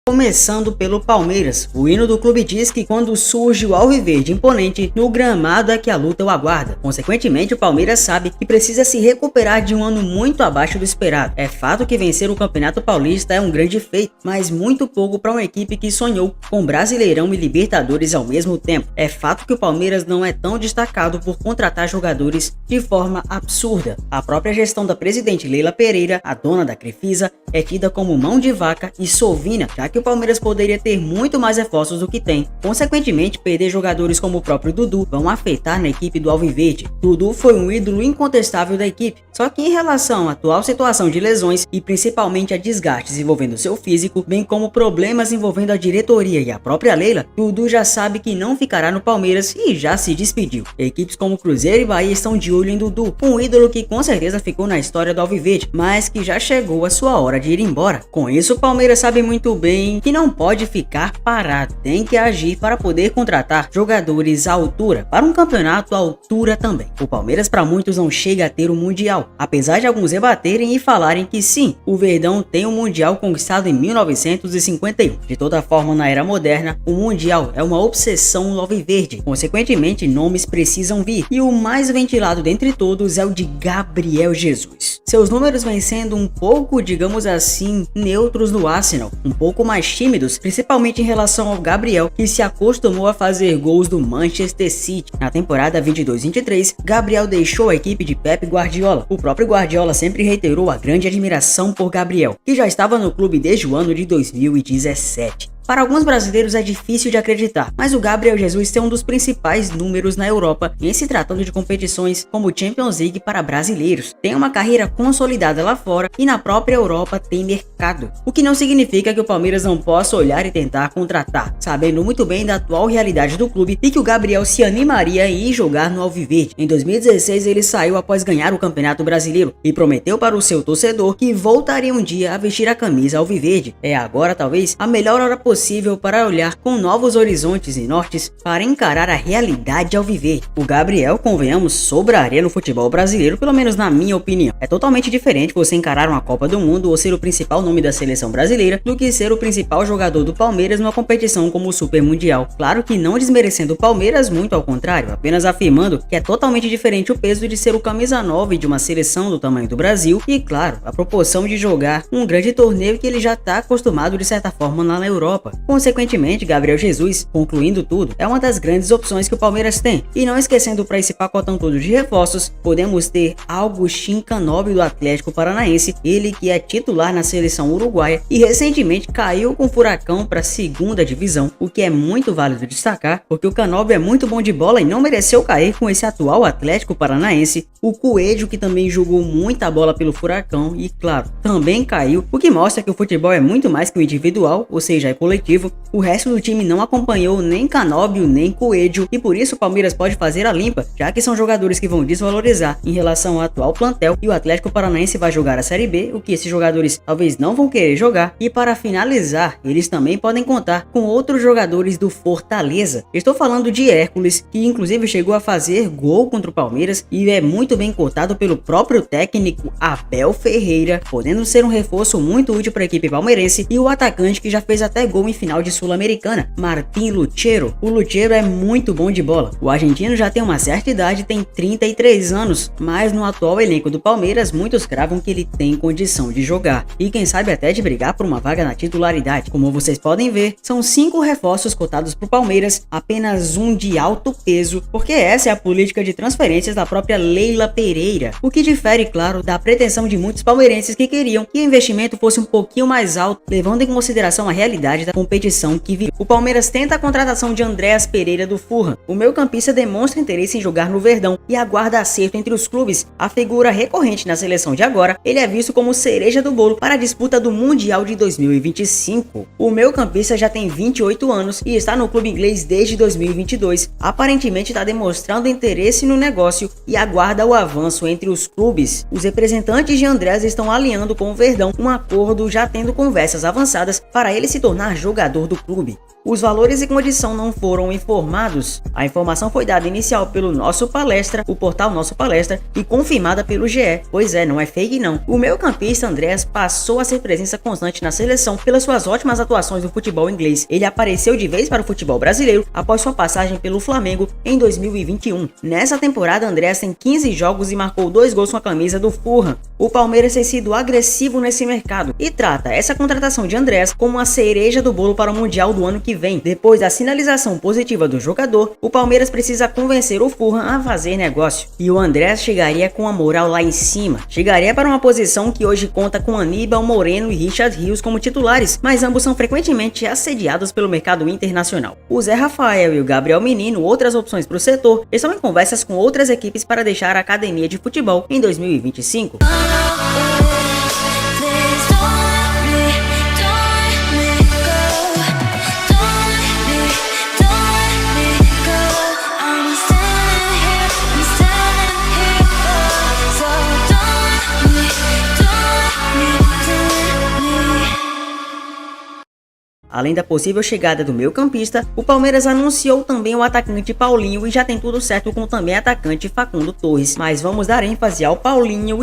Começando pelo Palmeiras, o hino do clube diz que quando surge o alviverde imponente, no gramado é que a luta o aguarda. Consequentemente, o Palmeiras sabe que precisa se recuperar de um ano muito abaixo do esperado. É fato que vencer o Campeonato Paulista é um grande feito, mas muito pouco para uma equipe que sonhou com Brasileirão e Libertadores ao mesmo tempo. É fato que o Palmeiras não é tão destacado por contratar jogadores de forma absurda. A própria gestão da presidente Leila Pereira, a dona da Crefisa, é tida como mão de vaca e sovina, já que o Palmeiras poderia ter muito mais reforços do que tem. Consequentemente, perder jogadores como o próprio Dudu vão afetar na equipe do Alviverde. Dudu foi um ídolo incontestável da equipe, só que em relação à atual situação de lesões e principalmente a desgastes envolvendo seu físico, bem como problemas envolvendo a diretoria e a própria Leila, Dudu já sabe que não ficará no Palmeiras e já se despediu. Equipes como Cruzeiro e Bahia estão de olho em Dudu, um ídolo que com certeza ficou na história do Alviverde, mas que já chegou a sua hora de ir embora. Com isso, o Palmeiras sabe muito bem que não pode ficar parado, tem que agir para poder contratar jogadores à altura, para um campeonato à altura também. O Palmeiras para muitos não chega a ter o Mundial, apesar de alguns debaterem e falarem que sim, o Verdão tem o Mundial conquistado em 1951. De toda forma, na era moderna, o Mundial é uma obsessão no Alviverde, consequentemente nomes precisam vir, e o mais ventilado dentre todos é o de Gabriel Jesus. Seus números vêm sendo um pouco, digamos assim, neutros no Arsenal, um pouco mais tímidos, principalmente em relação ao Gabriel, que se acostumou a fazer gols do Manchester City. Na temporada 22-23, Gabriel deixou a equipe de Pep Guardiola. O próprio Guardiola sempre reiterou a grande admiração por Gabriel, que já estava no clube desde o ano de 2017. Para alguns brasileiros é difícil de acreditar, mas o Gabriel Jesus tem um dos principais números na Europa em se tratando de competições como Champions League para brasileiros. Tem uma carreira consolidada lá fora e na própria Europa tem mercado, o que não significa que o Palmeiras não possa olhar e tentar contratar, sabendo muito bem da atual realidade do clube e que o Gabriel se animaria em ir jogar no Alviverde. Em 2016 ele saiu após ganhar o Campeonato Brasileiro e prometeu para o seu torcedor que voltaria um dia a vestir a camisa Alviverde. É agora talvez a melhor hora possível para olhar com novos horizontes e nortes para encarar a realidade alviverde. O Gabriel, convenhamos, sobraria no futebol brasileiro, pelo menos na minha opinião. É totalmente diferente você encarar uma Copa do Mundo ou ser o principal nome da seleção brasileira do que ser o principal jogador do Palmeiras numa competição como o Super Mundial. Claro que não desmerecendo o Palmeiras, muito ao contrário, apenas afirmando que é totalmente diferente o peso de ser o camisa 9 de uma seleção do tamanho do Brasil e, claro, a proporção de jogar um grande torneio que ele já está acostumado de certa forma lá na Europa. Consequentemente, Gabriel Jesus, concluindo tudo, é uma das grandes opções que o Palmeiras tem. E não esquecendo para esse pacotão todo de reforços, podemos ter Augustin Canóbio do Atlético Paranaense, ele que é titular na seleção uruguaia e recentemente caiu com o Furacão para a segunda divisão, o que é muito válido destacar, porque o Canóbio é muito bom de bola e não mereceu cair com esse atual Atlético Paranaense. O Coelho, que também jogou muita bola pelo Furacão e, claro, também caiu, o que mostra que o futebol é muito mais que o individual, ou seja, é coletivo. O resto do time não acompanhou nem Canóbio nem Coelho e por isso o Palmeiras pode fazer a limpa, já que são jogadores que vão desvalorizar em relação ao atual plantel e o Atlético Paranaense vai jogar a Série B, o que esses jogadores talvez não vão querer jogar. E para finalizar, eles também podem contar com outros jogadores do Fortaleza. Estou falando de Hércules, que inclusive chegou a fazer gol contra o Palmeiras e é muito bem cotado pelo próprio técnico Abel Ferreira, podendo ser um reforço muito útil para a equipe palmeirense, e o atacante que já fez até gol em final de Sul-Americana, Martín Lutero. O Lutero é muito bom de bola. O argentino já tem uma certa idade, tem 33 anos, mas no atual elenco do Palmeiras, muitos cravam que ele tem condição de jogar e quem sabe até de brigar por uma vaga na titularidade. Como vocês podem ver, são 5 reforços cotados para o Palmeiras, apenas um de alto peso, porque essa é a política de transferências da própria Leila Pereira, o que difere, claro, da pretensão de muitos palmeirenses que queriam que o investimento fosse um pouquinho mais alto, levando em consideração a realidade da competição que vive. O Palmeiras tenta a contratação de Andréas Pereira do Fulham. O meio-campista demonstra interesse em jogar no Verdão e aguarda acerto entre os clubes. A figura recorrente na seleção de agora, ele é visto como cereja do bolo para a disputa do Mundial de 2025. O meio-campista já tem 28 anos e está no clube inglês desde 2022. Aparentemente está demonstrando interesse no negócio e aguarda o avanço entre os clubes. Os representantes de Andréas estão alinhando com o Verdão um acordo, já tendo conversas avançadas para ele se tornar jogador do clube. Os valores e condição não foram informados. A informação foi dada inicial pelo Nosso Palestra, o portal Nosso Palestra, e confirmada pelo GE. Pois é, não é fake não. O meio-campista Andreas passou a ser presença constante na seleção pelas suas ótimas atuações no futebol inglês. Ele apareceu de vez para o futebol brasileiro após sua passagem pelo Flamengo em 2021. Nessa temporada, Andreas tem 15 jogos e marcou 2 gols com a camisa do Fulham. O Palmeiras tem sido agressivo nesse mercado e trata essa contratação de Andreas como uma cereja do bolo para o Mundial do ano que vem. Depois da sinalização positiva do jogador, o Palmeiras precisa convencer o Fulham a fazer negócio. E o Andreas chegaria com a moral lá em cima. Chegaria para uma posição que hoje conta com Aníbal Moreno e Richard Rios como titulares, mas ambos são frequentemente assediados pelo mercado internacional. O Zé Rafael e o Gabriel Menino, outras opções para o setor, estão em conversas com outras equipes para deixar a academia de futebol em 2025. Além da possível chegada do meio-campista, o Palmeiras anunciou também o atacante Paulinho e já tem tudo certo com também atacante Facundo Torres. Mas vamos dar ênfase ao Paulinho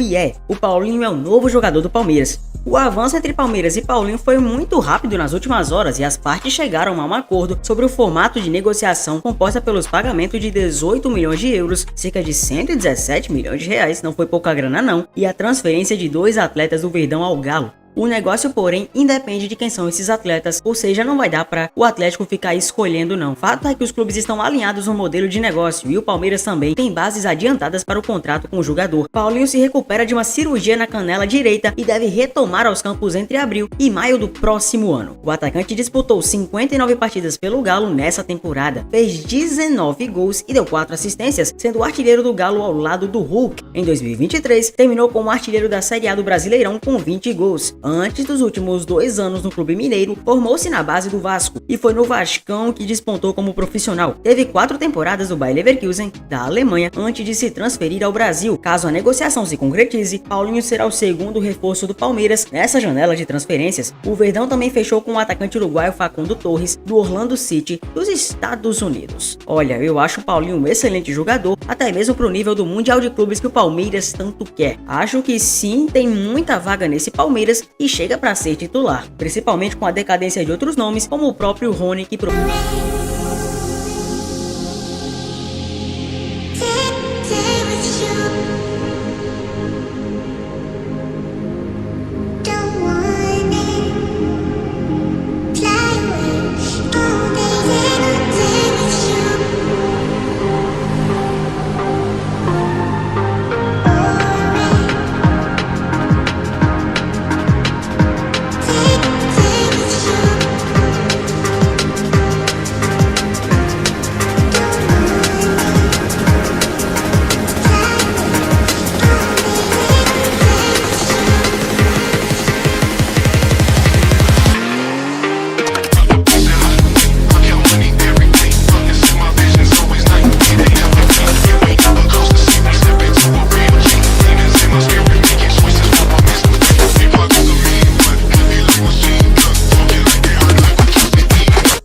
o Paulinho é o novo jogador do Palmeiras. O avanço entre Palmeiras e Paulinho foi muito rápido nas últimas horas e as partes chegaram a um acordo sobre o formato de negociação composta pelos pagamentos de 18 milhões de euros, cerca de 117 milhões de reais, não foi pouca grana não, e a transferência de 2 atletas do Verdão ao Galo. O negócio, porém, independe de quem são esses atletas, ou seja, não vai dar para o Atlético ficar escolhendo não. Fato é que os clubes estão alinhados no modelo de negócio e o Palmeiras também tem bases adiantadas para o contrato com o jogador. Paulinho se recupera de uma cirurgia na canela direita e deve retomar aos campos entre abril e maio do próximo ano. O atacante disputou 59 partidas pelo Galo nessa temporada, fez 19 gols e deu 4 assistências, sendo o artilheiro do Galo ao lado do Hulk. Em 2023, terminou como artilheiro da Série A do Brasileirão com 20 gols. Antes dos últimos 2 anos no clube mineiro, formou-se na base do Vasco e foi no Vascão que despontou como profissional. Teve 4 temporadas no Bayer Leverkusen, da Alemanha, antes de se transferir ao Brasil. Caso a negociação se concretize, Paulinho será o segundo reforço do Palmeiras nessa janela de transferências. O Verdão também fechou com o atacante uruguaio Facundo Torres, do Orlando City, dos Estados Unidos. Olha, eu acho o Paulinho um excelente jogador, até mesmo pro nível do Mundial de Clubes que o Palmeiras tanto quer. Acho que sim, tem muita vaga nesse Palmeiras e chega para ser titular, principalmente com a decadência de outros nomes, como o próprio Rony que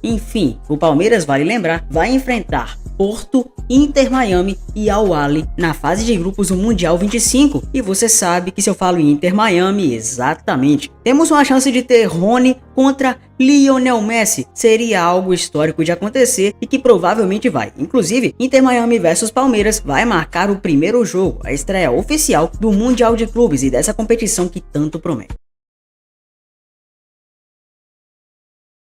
Enfim, o Palmeiras, vale lembrar, vai enfrentar Porto, Inter Miami e Al Ahly na fase de grupos do Mundial 25. E você sabe que se eu falo Inter Miami, exatamente, temos uma chance de ter Rony contra Lionel Messi. Seria algo histórico de acontecer e que provavelmente vai. Inclusive, Inter Miami versus Palmeiras vai marcar o primeiro jogo, a estreia oficial do Mundial de Clubes e dessa competição que tanto promete.